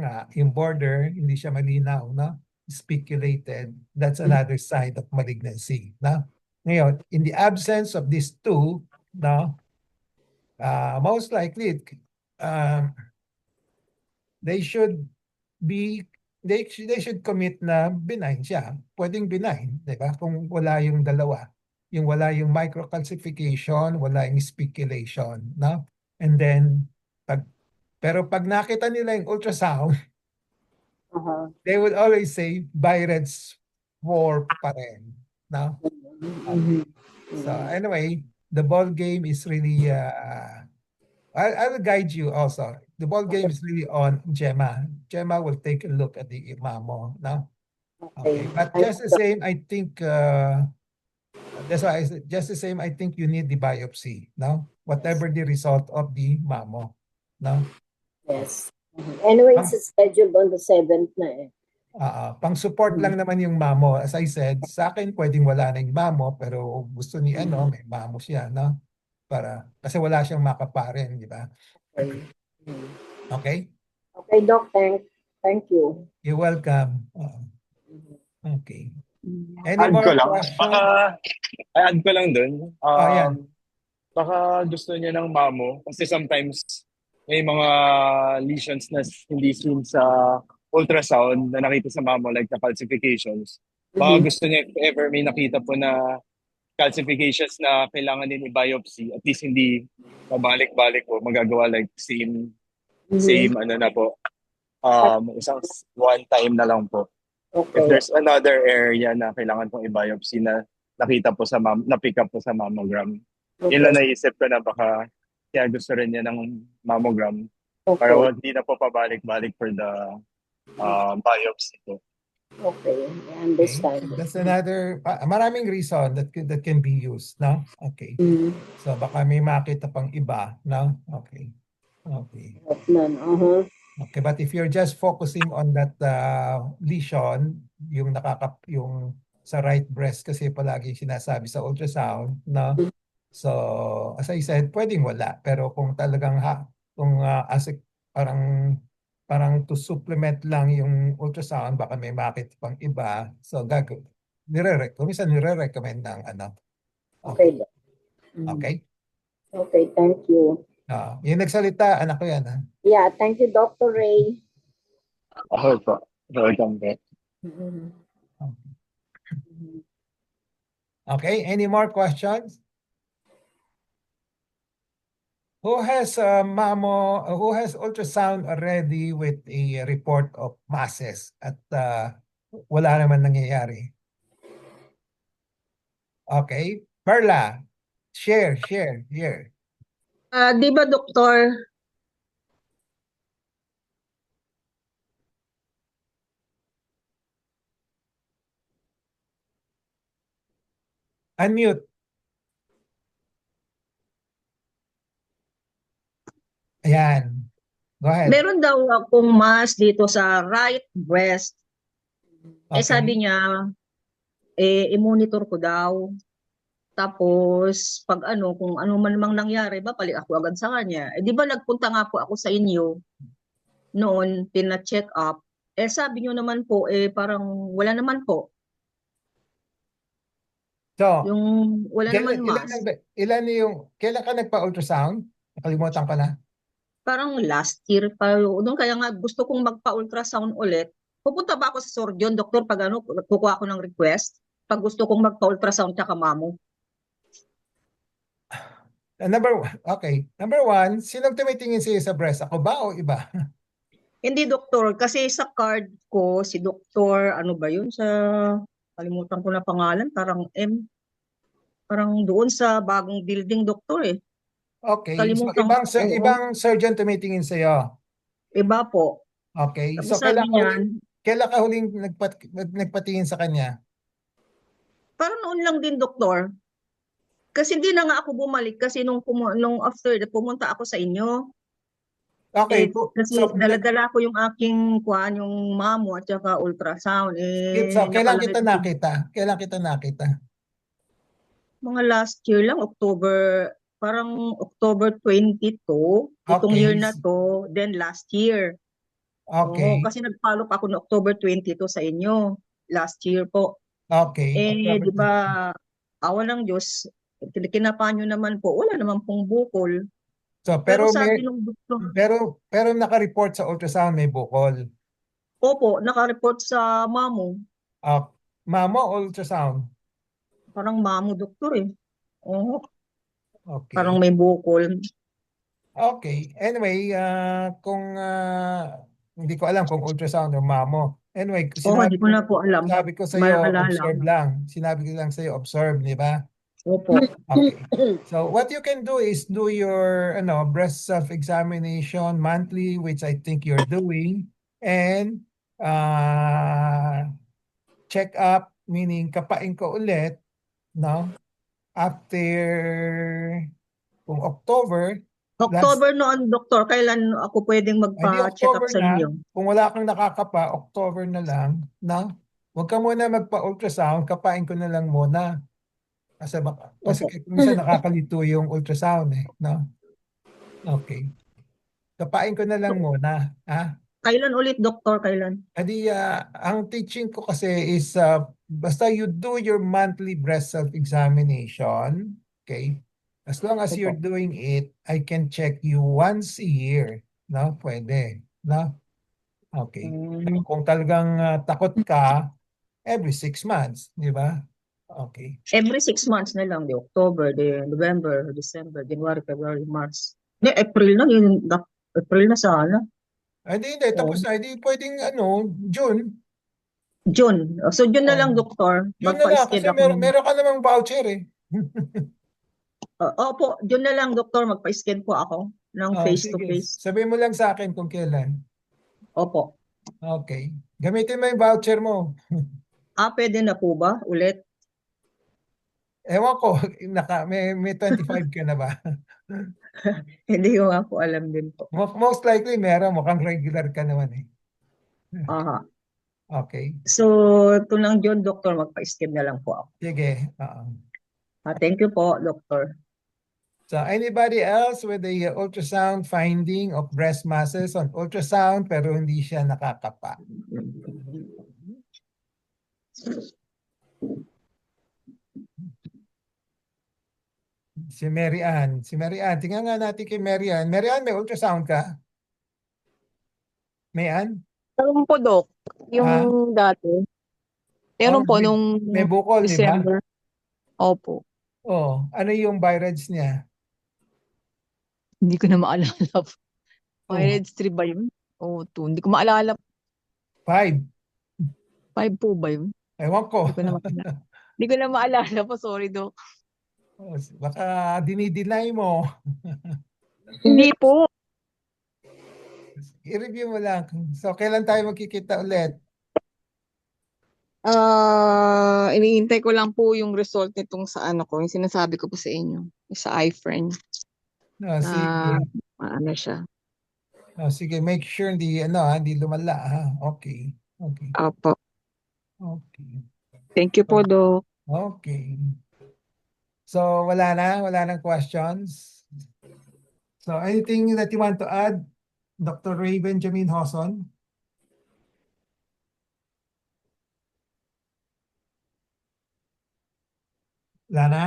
A: hindi siya malinaw, na? Speculated, that's another sign of malignancy, na? Ngayon, in the absence of these two, no, most likely they should commit na benign siya. Pwedeng benign, di ba? Kung wala yung dalawa. Yung wala yung microcalcification, wala yung speculation, no? And then pero pag nakita nila yung ultrasound, they would always say BI-RADS 4 pa rin, no? Okay. So anyway, the ball game is really I will guide you also. The ball game is really on Gemma. Gemma will take a look at the mammo, no? Okay. But just the same, I think that's why I said just the same, I think you need the biopsy, no? Whatever the result of the mammo, no?
B: Yes. Anyway, it's scheduled on the 7th na
A: Pang-support lang naman yung mamo. As I said, sa akin pwedeng wala na yung mamo, pero gusto ni may mamo siya, no? Kasi wala siyang makaparin, di ba?
B: Okay. Mm.
A: Okay?
B: Okay, Doc. Thank you.
A: You're welcome. Okay. Any
C: Add ko
A: more
C: lang. Baka,
A: questions?
C: add ko lang dun.
A: Yan.
C: Baka gusto niya ng mamo. Kasi sometimes may mga lesions na hindi seen sa ultrasound na nakita sa mamo, like the calcifications. Baka
B: Mhm.
C: gusto niya if ever may nakita po na calcifications na kailangan din i-biopsy, at least hindi pabalik-balik po, magagawa like
B: Mhm.
C: same ano na po,
B: At,
C: isang one time na lang po. If
B: okay.
C: there's another area na kailangan pong i-biopsy na nakita po na-pick up po sa mammogram, yun lang
B: Okay.
C: naisip ko na baka kaya gusto rin niya ng mammogram para
B: Okay.
C: hindi na po pabalik-balik for the biopsy po.
B: Okay. I
A: Okay.
B: understand.
A: That's another, maraming reason that can be used, no? Okay.
B: Mm.
A: So baka may makita pang iba, no? Okay. Okay.
B: None. Uh-huh.
A: Okay, but if you're just focusing on that lesion, yung yung sa right breast kasi palagi sinasabi sa ultrasound, no? So, as I said, pwedeng wala. Pero kung talagang kung parang parang to supplement lang yung ultrasound, baka may makita pang iba. So, minsan nire-recommend ng ano.
B: Okay.
A: Okay.
B: Doc. Mm.
A: Okay?
B: Okay, thank you.
A: Yung nagsalita, anak ko yan.
B: Yeah, thank you, Dr. Ray.
C: Ako po. Welcome po.
B: Mhm.
A: Okay, any more questions? Who has who has ultrasound already with a report of masses at wala naman nangyayari? Okay, Perla, share here.
D: Di ba, Doktor,
A: Unmute. Ayan. Go ahead.
D: meron daw akong mass dito sa right breast.
A: Okay.
D: Sabi niya, i-monitor ko daw. Tapos, pag kung ano man mang nangyari, balik ako agad sa kanya. Di ba nagpunta nga po ako sa inyo noon, pina-check up. Sabi niyo naman po, parang wala naman po.
A: So,
D: Yung wala naman mass.
A: kailan ka nagpa-ultrasound? Nakalimutan ko na.
D: Parang last year pa doon, kaya nga gusto kong magpa-ultrasound ulit. Pupunta ba ako sa surgeon, doktor, pag kukuha ako ng request? Pag gusto kong magpa-ultrasound tsaka mamo.
A: Okay. Number one, sinong tumitingin sa'yo sa breast? Ako ba o iba?
D: Hindi, doktor, kasi sa card ko, si doktor, ano ba yun, kalimutan ko na pangalan, parang doon sa bagong building, doktor eh.
A: Okay. So,
D: Kalimutan ko.
A: ibang surgeon tumitingin sa'yo.
D: Iba po.
A: Okay.
D: Tapos
A: So,
D: sabi niyan,
A: kailan ka huling nagpatingin sa kanya?
D: parang noon lang din, doktor. Kasi hindi na nga ako bumalik kasi nung after pumunta ako sa inyo.
A: Okay.
D: Kasi
A: So,
D: dala-dala ko yung aking yung mamo at saka ultrasound.
A: kailan
D: Nakalagay
A: kita
D: ko
A: nakita? Kailan kita nakita?
D: mga last year lang, parang October 22, itong
A: Okay.
D: year na to, then last year.
A: Okay.
D: Oo, kasi nag-follow pa ako no October 22 sa inyo, last year po.
A: Okay.
D: Di ba, awa ng Diyos, kinapanyo naman po, wala naman pong bukol.
A: So,
D: Pero sabi nung doktor,
A: pero naka-report sa ultrasound may bukol.
D: opo, naka-report sa mamo.
A: Mamo o ultrasound?
D: Parang mamo, doktor eh. Oo,
A: Okay.
D: parang may bukol.
A: Okay. Anyway, kung hindi ko alam kung ultrasound o mamo. Anyway,
D: Hindi ko na po alam.
A: sabi ko sa iyo,
D: Maalala.
A: observe lang. Sinabi ko lang sa iyo, observe, di ba?
D: Opo.
A: Okay. So what you can do is do your breast self-examination monthly, which I think you're doing, and check up, meaning kapain ko ulit, no? After kung October,
D: October noon, doktor, kailan ako pwedeng
A: Ay, di
D: magpa-check up
A: October
D: sa
A: na.
D: inyo?
A: Kung wala kang nakakapa, October na lang. No? Huwag ka muna magpa-ultrasound, kapain ko na lang muna. Kasi
B: Opo.
A: minsan nakakalito yung ultrasound eh. No? Okay. Kapain ko na lang muna. Ha?
D: Kailan ulit, doktor? Kailan?
A: Adi, ang teaching ko kasi is basta you do your monthly breast self-examination, okay? As long as you're
B: Opo.
A: doing it, I can check you once a year. No? Pwede. No? Okay. Pero kung talagang takot ka, every 6 months, di ba? Okay.
D: Every 6 months na lang, di October, di November, December, January, February, March. Di, April na, April na sana.
A: Hindi.
D: Oh,
A: Tapos na. Hindi pwedeng, June.
D: June. So, June na
A: Oh,
D: lang, doktor.
A: June na lang kasi
D: Magpa-schedule ako.
A: meron ka namang voucher eh.
D: Opo, June na lang, doktor. Magpa-schedule po ako ng
A: Sige.
D: face-to-face.
A: Sabihin mo lang sa akin kung kailan.
D: Opo.
A: Okay. Gamitin mo yung voucher mo.
D: Pwede na po ba ulit?
A: Ewan ko, may 25 ka na ba?
D: Hindi ko nga po alam din po.
A: Most likely meron, mukhang regular ka naman eh.
D: Aha.
A: Okay.
D: So, ito lang June, doktor. Magpa-schedule na lang po ako.
A: Sige.
D: Thank you po, doktor.
A: So anybody else with a ultrasound finding of breast masses on ultrasound pero hindi siya nakakapa? Si Mary Ann. Tingnan nga natin kay Mary Ann. Mary Ann, may ultrasound ka? May Ann?
E: Meron po, Dok. Yung dati. Meron po nung
A: may bukol, di ba?
E: December. Opo.
A: Oh, ano yung BI-RADS niya?
E: Hindi ko na maalala po.
A: Oh.
E: Pirates 3 ba yun? O 2. Hindi ko maalala.
A: 5.
E: 5 po ba yun?
A: Ewan ko.
E: Hindi ko na maalala. Hindi ko na maalala po. Sorry, Dok.
A: Baka dinideny mo.
E: Hindi po.
A: I-review mo lang. So, kailan tayo magkikita ulit?
E: Iniintay ko lang po yung result nitong sa yung sinasabi ko po sa inyo. Sa iFriend.
A: Sige.
E: Ano siya.
A: Sige, make sure hindi lumala ha. Okay.
E: Opo.
A: Okay.
E: Thank you po, Dok.
A: Okay. So, wala nang questions? So, anything that you want to add, Dr. Ray Benjamin Hoson? Wala na?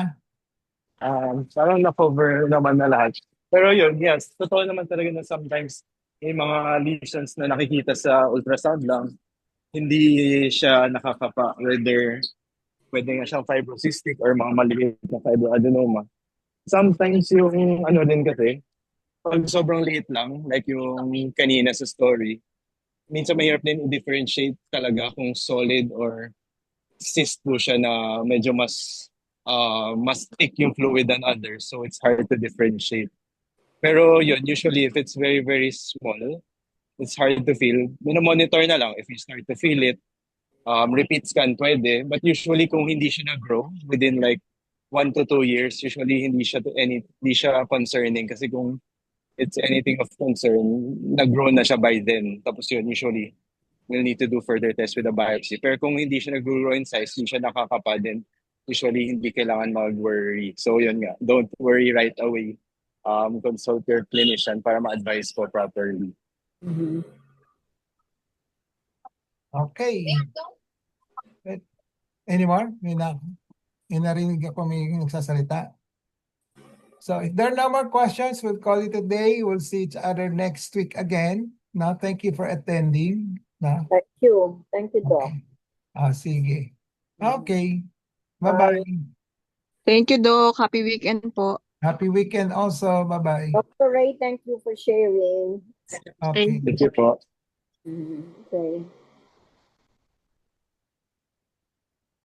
C: Parang na-cover naman na lahat. Pero yun, yes, totoo naman talaga na sometimes may mga lesions na nakikita sa ultrasound lang, hindi siya nakakapa, whether pwede nga siyang fibrocystic or mga maliit na fibroadenoma. Sometimes yung din kasi, pag sobrang liit lang, like yung kanina sa story, minsan mahirap din i-differentiate talaga kung solid or cyst po siya na medyo mas thick yung fluid than others. So it's hard to differentiate. Pero yun, usually if it's very, very small, it's hard to feel. Monitor na lang if you start to feel it. Repeat scan pwede. But usually kung hindi siya na-grow within like 1 to 2 years, usually hindi siya concerning. Kasi kung it's anything of concern, nag-grow na siya by then. Tapos yun, usually, we'll need to do further tests with a biopsy. Pero kung hindi siya nag-grow in size, hindi siya nakakapa din, usually hindi kailangan mag-worry. So yun nga, don't worry right away. Consult your clinician para ma-advise po properly.
A: Okay. Any more? May narinig ako may nagsasalita. So if there are no more questions, we'll call it a day. We'll see each other next week again. Now, thank you for attending. No?
B: Thank you. Thank you, Doc.
A: Okay. Sige. Okay. Bye-bye.
E: Thank you, Doc. Happy weekend po.
A: Happy weekend also. Bye-bye.
B: Dr. Ray, thank you for sharing.
A: Okay.
C: Thank you po.
B: Okay.